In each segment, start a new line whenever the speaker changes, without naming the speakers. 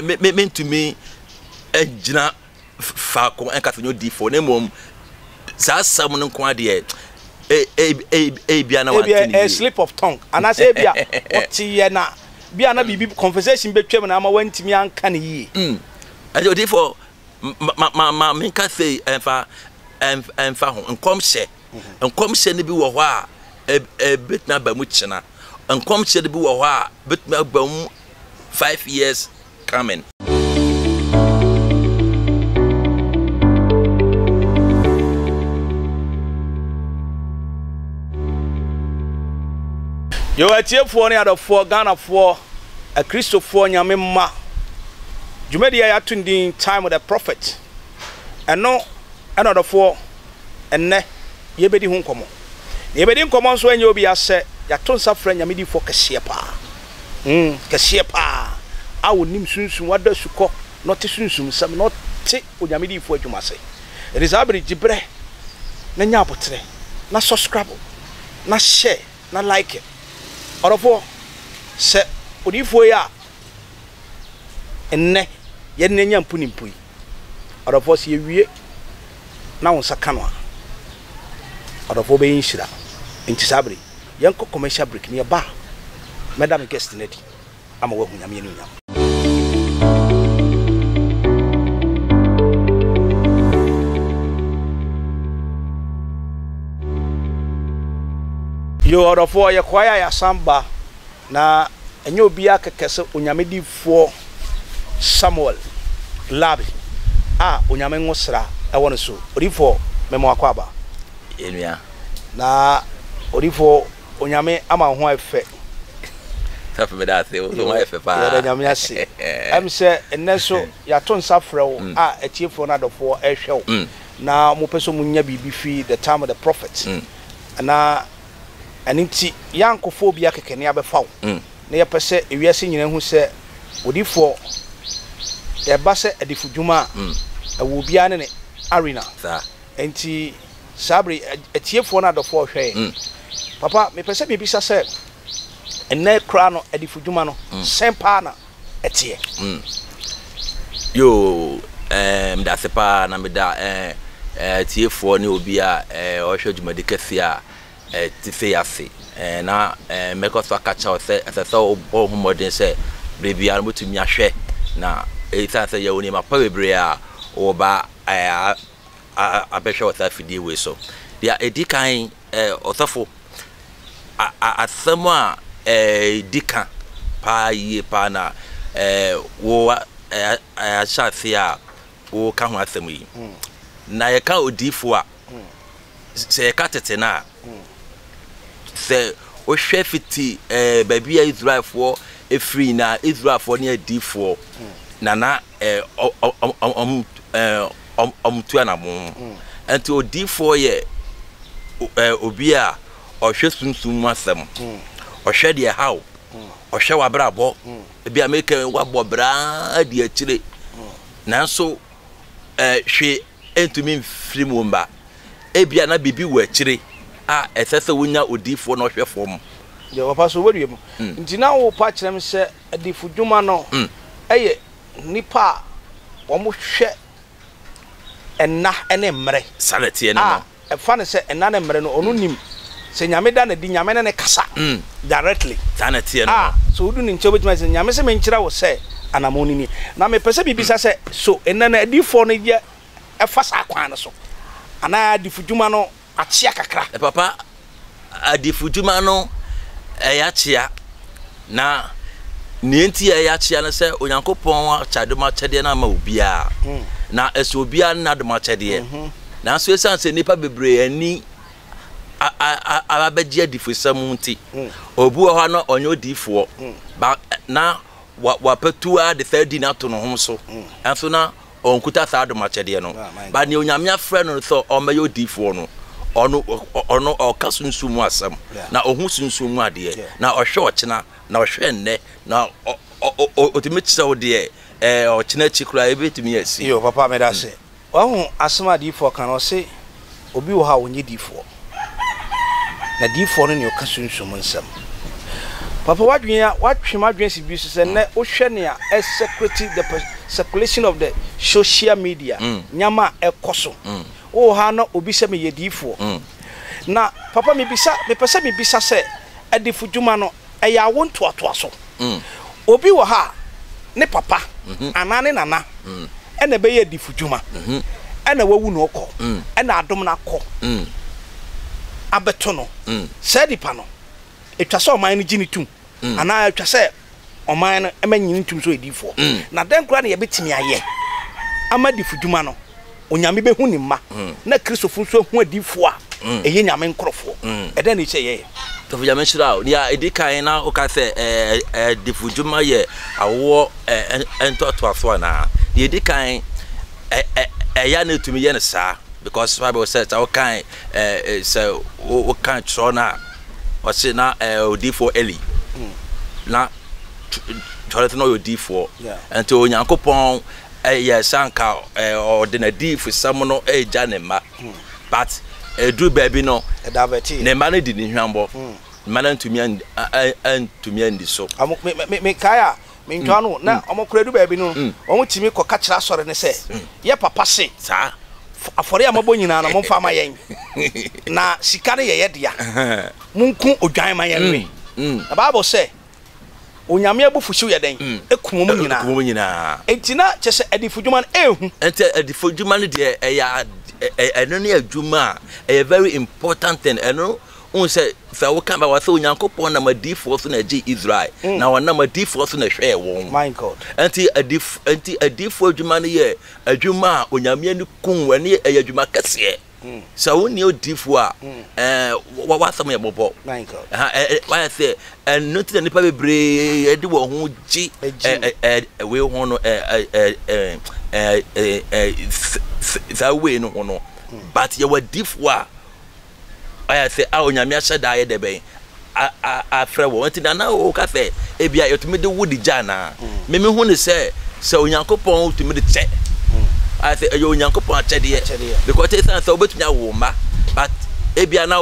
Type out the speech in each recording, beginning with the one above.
me to me ejina fa ko enka fe no D4 na mom sa sam no ko ade bia na wantini
a slip of tongue and I say bia otie na bia na bibi conversation betwem na ama wantimi anka ne yi
ade D4 ma me ka say enfa ho nkom hye ne bi wo ho a betna ba mu china nkom hye ne bi wo ho a betna ba mu 5 years coming.
Yo atiefo ne adofo Ghana fo a Christopher nyame ma Jumedi ya tundin time of the prophet eno adofo enne yebedi hu nkomo yebedi nkomo so enye obi ase ya to nsa fra nyame di fo kese pa awo nim sunsun wada suko not sunsun sam not te onyame di fo adwuma se elizabeth jibre na nya apotre na subscribe na share na like orofo se odifo ya enne ye nya mpuni mpui orofo se yewie na wonsa kanwa orofo be yinshira enti sabri yanko commercial break ne ba madam guest nedi ama wa hunyam yenu nyam yo orofo ye kwaya ya samba na enye obi akekese onyamedifo Samuel Labi onyame ngosra ewo no so orifo memo akwaba
enua
na orifo onyame ama ho efe
tafe me da se o so ho efe pa
ya nyame ase am se enneso ya to nsafrewo etiefo na dofo ehwew na mo peso munya bibi fi the time of the prophet na aninti yankofo bia kekene abefaw na ye pese ewiase nyina hu se odifo ye ba se adifudwuma ewo bia ne arena
sa
enti sabri etiefo na dofo hwe papa me pese bibi sa se enne kra no adifudwuma no sempa na etie
yo da sepa na me da etiefo ne obi a ohwe dwuma de kese a ti fe yafe na meko so akacha o se so o modern se baby an mutumi ahwe na eta se ye woni ma pa bebre a o ba abehwe o ta fidie we so dia edikan osofo asemo a edikan pa ye pa na wo shafe a wo ka ho asemo yi na ye ka odifo a se ka tete na se o hwefiti baby Israel for free na Israel for ne D4 na tu na mo enti o D4 ye obi a o hwe sunsun asem o hwe de hawo o hwe wabrabo ebi America wabo bra de akire nanso hwe entumi mfiri mu mba ebi na bibi wo akire esese wonya odifo no hwefo
yo papa so wedue mu nti na wo pa kirem se adifudwuma no eye nipa wo mo hwe enna ene mre
salati ene no
fa ne se enna ne mre no onu nim se nyame da na di nyame ne kasa directly
salati ene no
so udu ni nche betima se nyame se me nkyira wo se anamoni ni na me pese bibisa se so enna na adifo no ye efa sa kwan no so ana adifudwuma no achia kakra
papa adifudwuma no ayachia na nienti ayachia na se onyankopon achadoma chede na ma obia na eso obia na doma chede na so esan se nipa bebre ani ababeji adifusam nti obu ho no onyo odifo ba na wapatua de third na to no hom so anso na onkuta sa doma chede no ba ne onyame afre no so o meyo odifo no ono okasunsumu asam na ohun sunsumu ade na ohwe ochina na ohwe nne na otimetisa ode ochina chikura ebetumi asi
yo papa me da se ohun asama D4 kan o se obi wo ha onye D4 na D4 no ne okasunsumu nsam Papa what my dreams is and oceania as security the circulation of the social media nyama ekoso o ha no obi se me yedifo na papa me pesa me bisa se adifo dwuma no eya wonto aso obi wo ha ne papa anane nana ena be yedifo dwuma ena wawu no okọ ena adom na akọ abeto no se dipa no etwa se oman no gini tum ana etwa se oman no emanyini tum so edifo na den kura na ye betimi aye amadifu dwuma no onyame behu ni ma na kristofo so hu adifo a eye nyame nkrofo eden ni che ye
to fu nyame shira ni a edikan na o ka se difu dwuma ye awo entoto aso na ye edikan ya na tumi ye ne sa because Bible says I can so we can try na o say na D4 Eli na try no your D4 and to Onyankopon sanka or the D for some no janema but do baby no ne man di ni hwambo man to me and so
me kaya me ntwano na omokura du baby no omutimi koka kira sore ne se ye papa se sa afori amabo nyina na momfa ma yen na sika ne ye dia munku odwan ma yen the Bible say onyame abufuhyew ye den ekum mu nyina entina kyese adifudwuma no ehu ente
adifudwuma no de eya eno ne adwuma e very important thing eno un say fa wo kan ba wa say Onyankopon na madifo so na gi Israel na wona madifo so na hwe won
my god
enti adifo adwuma no ye adwuma onyame ani kun wani eya adwuma kase so woni odifo a wa sam ye bobo
my god
why say not the nipa bebre edi wo ho gi we ho no that way no no but ye wadifo a I say onyame ashada ye de ben afre wo nti na o ka fe e bia yetumi de wudi jana me hu ne se Onyankopon tumi de che I say Onyankopon ache de because it say obetunya wo ma but e bia na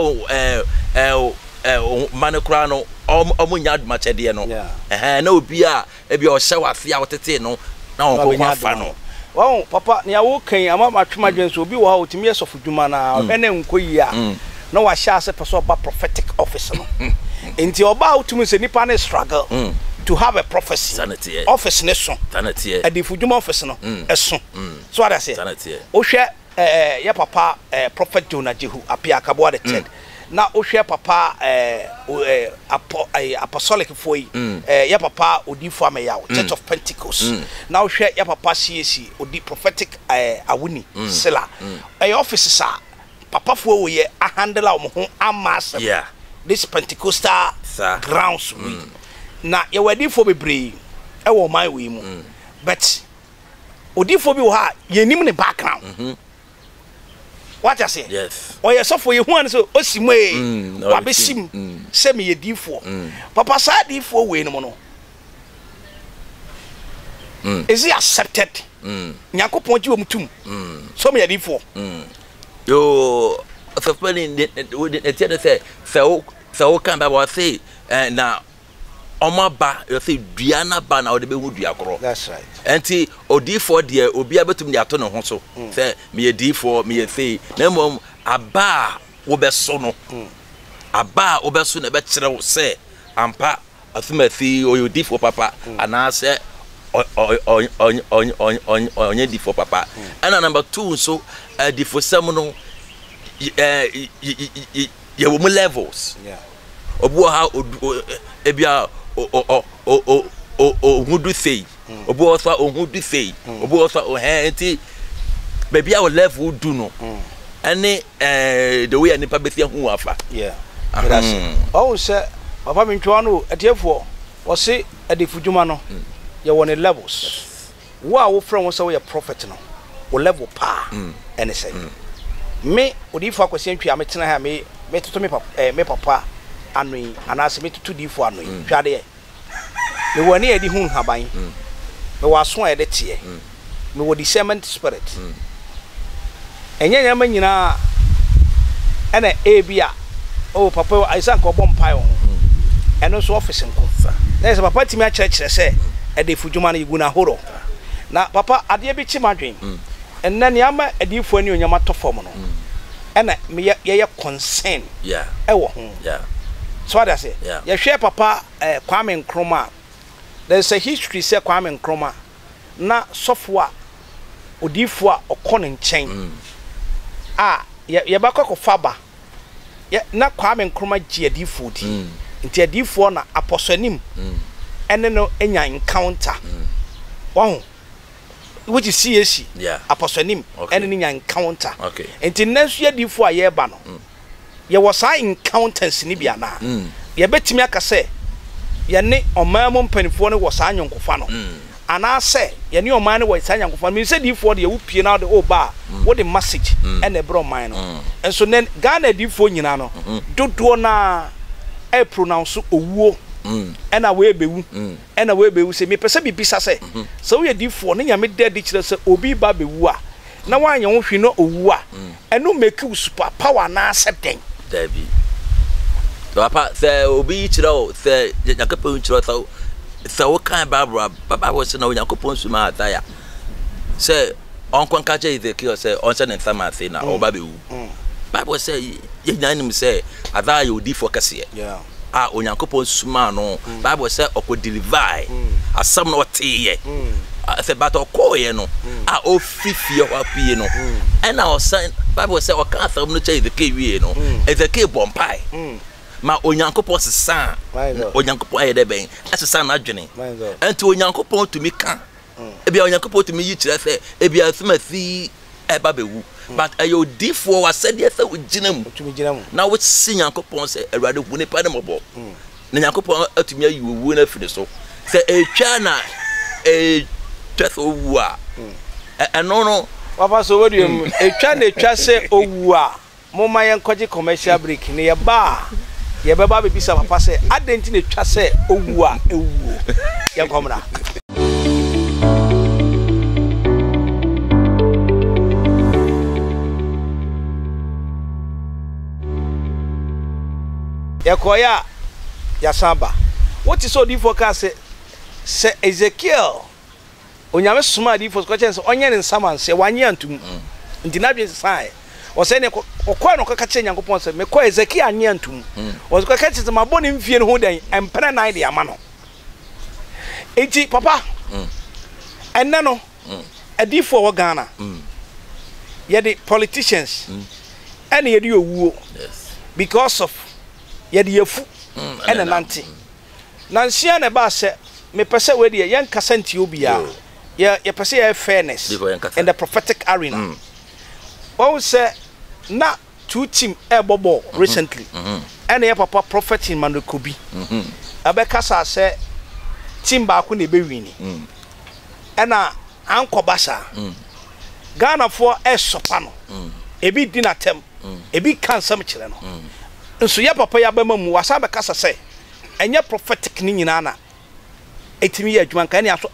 manekra no omunya aduma che de no na obi a e bia o hye wafe a wotete no na o ko afa no
wow papa ne awo kan ama matwema dwen so obi wo ha otimi yesofu dwuma na ene nkoyi a no wa sha se person ba prophetic office no enti oba utumi se nipa na struggle to have a prophecy office ne so adifudwuma office no eso so what I say o hwe ya papa prophet Jonah Jehu apia akabo the third na o hwe papa apostolic foi ya papa odifo amayawo Church of Pentecost na o hwe ya papa CAC odi prophetic awuni sila offices are papa fo we a handle am ho amas this Pentecostal grounds we na ye wadi fo bebre e wo man we mu but odi fo bi wo ha ye nim ne background what I say
yes
o ye so for ye hu an so osimo wa besim se me ye di fo papa sa di fo we no no is he accepted Nyankopon ji wo mutum so me ye di fo
yo so funny the tell say so kan ba wa say na omaba you say duana ba na ode be hu duakoro
that's right
enti odifo de obi abetum de ato ne ho so say me edifo me say na mom aba wo be so no aba wo be so na be kire wo say ampa asumasi oyodifo papa ana say onye difo papa and number 2 so difo sem no ye wo levels obu ha ebia ohudu sei obu oso ohudu sei obu oso enti baby our level do no any the way any pabesi hu afa
that's oh say papa mi ntwa no etiefo wo se adifudwuma no ye won levels wo friend wo say we prophet no wo level pa any say me odifo akwese ntwa metena ha me toto me papa anoi anase me toto difo anoi hwade me woni edi hu haban me waso e de tie me wo discernment spirit enya manyina ena ebia oh papa aisan ko bompai ho ɛno so office nko na sɛ papa timi akyerɛkyerɛ sɛ ɛde fudwuma no iguna horo na papa ade bi chima dwen ɛnna ne ama adifo ani onyama tofom no ɛna me ye concern ɛwɔ ho so what I say ye hwɛ papa Kwame Nkrumah there's a history say Kwame Nkrumah na sofo a odifo a ɔkɔ ne nkyɛn ye bakɔ kɔ faba na Kwame Nkrumah gye adifo di nti adifo na aposonim ene no enya encounter wow which is CAC aposonim ene nya encounter nti nanso adifo a ye ba no ye was encounters ni bia na ye betimi aka se ye ne omamo mpanifo ne was anyonkofa no ana se ye ne oman ne was anyonkofa me se difo de ye wupie na de oba wo de message ene bro man no enso nen Ghana difo nyina no dodo na e pronounce owuo ena we bewu se me pese bibisa se so we difo ne nyame de kire se obi ba bewu a na wanya wo hwi no owu a eno make you super power na accepting
Debbie. Papa, say obi chiro say yakopon chiro so kan Baba was no yakopon suma ataya. Say onkon kaje Ezekiel say onse ne nsama say na oba bewu. Bible say ye nyanim say ada ye odi for kase.
Yeah.
Onyankopon suma no Bible say okọ deliver asam no tie. Say but okoye no ofifie ho apie no and na osan Bible say o kan asam no che Ezekiel wie no Ezekiel bompai ma onyankopon sesa onyankopon ayede ben asesa na adwene enti onyankopon tumi kan ebia onyankopon tumi yi kire se ebia asumasi eba bewu but ayo difo wa said yes ugina mu na wo si nyankopon se awrade hu ne pa ne mobo na nyankopon atumi ayi wu na firi so se etwa na twaso wu a eno no
papa so wodi etwa na etwa se owu a mo ma yen koje commercial break ne ye ba ye beba bebisa papa se adenti na etwa se owu a ewu ye komra Yakoya Yasamba. What is so difficult say Ezekiel onyame suma di for question say onye ne saman say wanye antum nti na bi sai o say ne okwa no kaka che nyankopon say me ko Ezekiel anye antum o so kaka che ma boni mfie ne ho dan empere nan de ama no enti papa enna no adifo wo Ghana ye the politicians and ye di owuo because of ye di yafu ena nante nansia na ba se me pese we de yen kasenti obia ye pese ye fairness in the prophetic arena what we say na two team bobo recently and ye papa prophet in man Kobi abekasa se team ba ko na be wini ena ankobasa Ghana for sopa no ebi dinatem ebi kan sam kire no nso ye papa ya ba mamu wasa be kasa se enye prophetic ni nyina na etimi ye adwuma kan ya so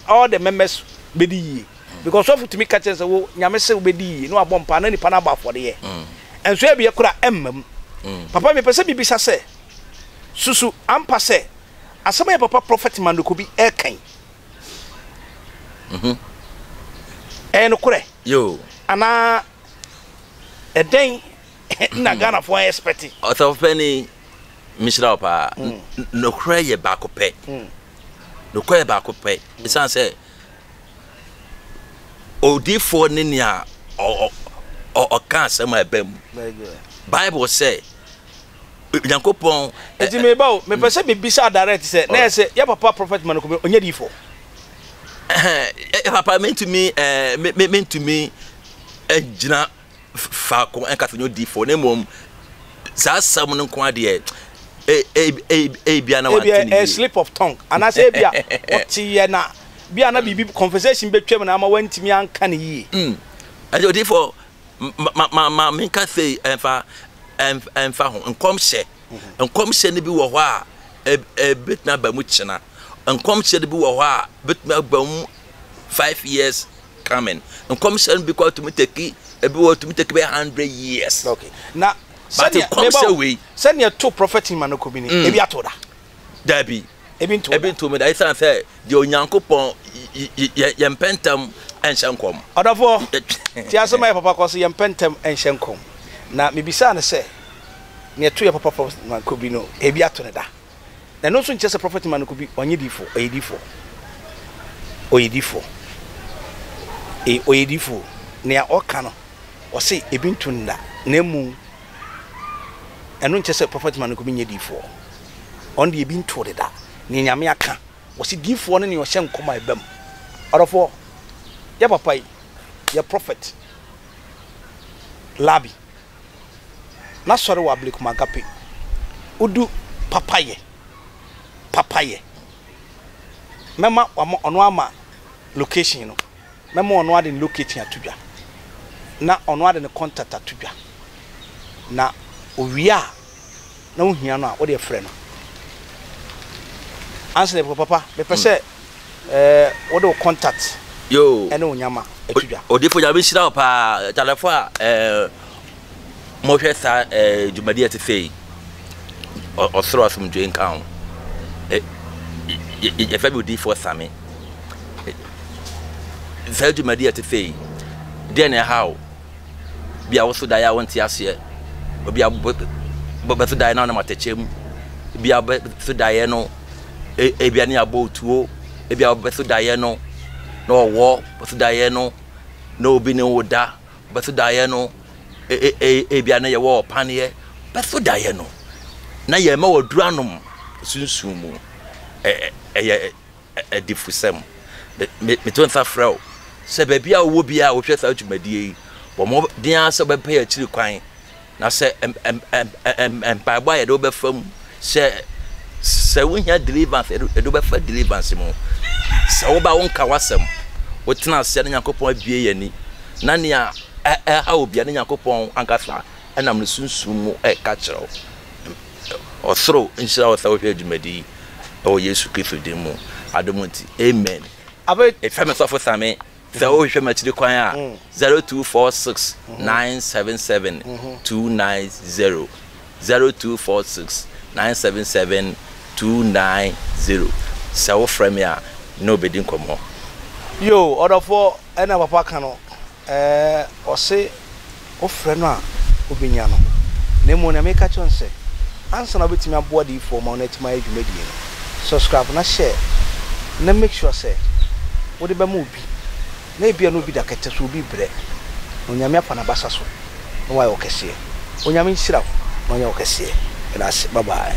all the members be di because of to me catch say wo nyame se be di no abompa na nipa na ba for de enso e be kura emmam papa me pese bibisa se susu ampa se asema ye papa prophet man Kobi e kan no kure
yo
ana eden na Ghana for expecting
author penny Mishra pa no kure ye ba ko pe no kure ba ko pe isan say odifo ni nia o kan sama ebem Bible say Yankopon
eti me ba me pese be bisa direct say na say ya papa prophet man Kobi onye difo
papa mean to me ejina fa ko en ka fenyo difo na mom sa sam no ko ade bia na wantini
a slip of tongue and I say bia otie na bia na bibi conversation betwem na ma wantimi anka ne yi
ajo difo ma me ka say enfa ho nkomhye ne bi wo ho a bit na ba mu china nkomhye ne bi wo ho a bit na ba mu 5 years coming nkomhye be quite to me take ebi what to me take 100 years
okay na
but it comes away
send your two prophet in man Kobi ni ebi atoda
Debbie.
Ebi
to me, I say, the Onyankopon, Yempentum and Shankom.
Odafo, Tiasa my papa cause Yempentum and Shankom. Na me bisa na say, near 2 papa man could be no, Ebia Toneda. Na no so just a prophet man could be Oyedifo, Oyedifo, near Okano, or say Ebintunda, Nemu, and no just a prophet man could be Yedifo. On the Ebintunda. Ni nyame aka wo se difo no ne wo hye nkoma ebam orofo ya papa ya prophet labi na sori wa blik magape udu papaye mema ono ama location no mema ono ade location atudwa na ono ade ne contact atudwa na owia na ohia no a wo de frɛ no answer papa me pese what do contact
yo
ene onyama etudwa
odifo ya be shira pa talefo a mo hwe sa jumadi atefei osoro asum dwen kan ye fa bi odifo same sa jumadi atefei den e how bia wo so da ya wonti ase obi a so da na na matechem bia so da ye no ebia ni abotuo ebia obeso daye no no wo beso daye no no obi ne woda beso daye no ebia na ye wo paneye beso daye no na ye ma woduranom sunsumu difusem me to nsa frɛo se bia wo bia wo hwɛ sa dwumadie bo mo dia se be pay akiri kwan na se empaibo ye do be fam se we hear deliverance edo be fa deliverance mo se wo ba won ka wasem wo tena se na Yakopon abie yani na ne a ha obi na Yakopon ankasa enam ne sunsun mu ka kyerɛw osoro nhyira wo sa wo hwɛ adwumadi o Yesu Kristo din mu adomonti amen
abe
efeme sofo same se wo hwɛ machiri kwan a 0246 977 290 0246 977 290 so from ya no bedin komo
yo odofo ena papa kan no o se o frɛ no a obinya no na mo na make chance answer na betimi abodi for ma na tima adwumadi no subscribe na share na make sure say wo de ba mu bi na ebia no bi da kete so bi bre onyame afa na basa so no wa yo kese onyame nhira no ya yo kese bye bye.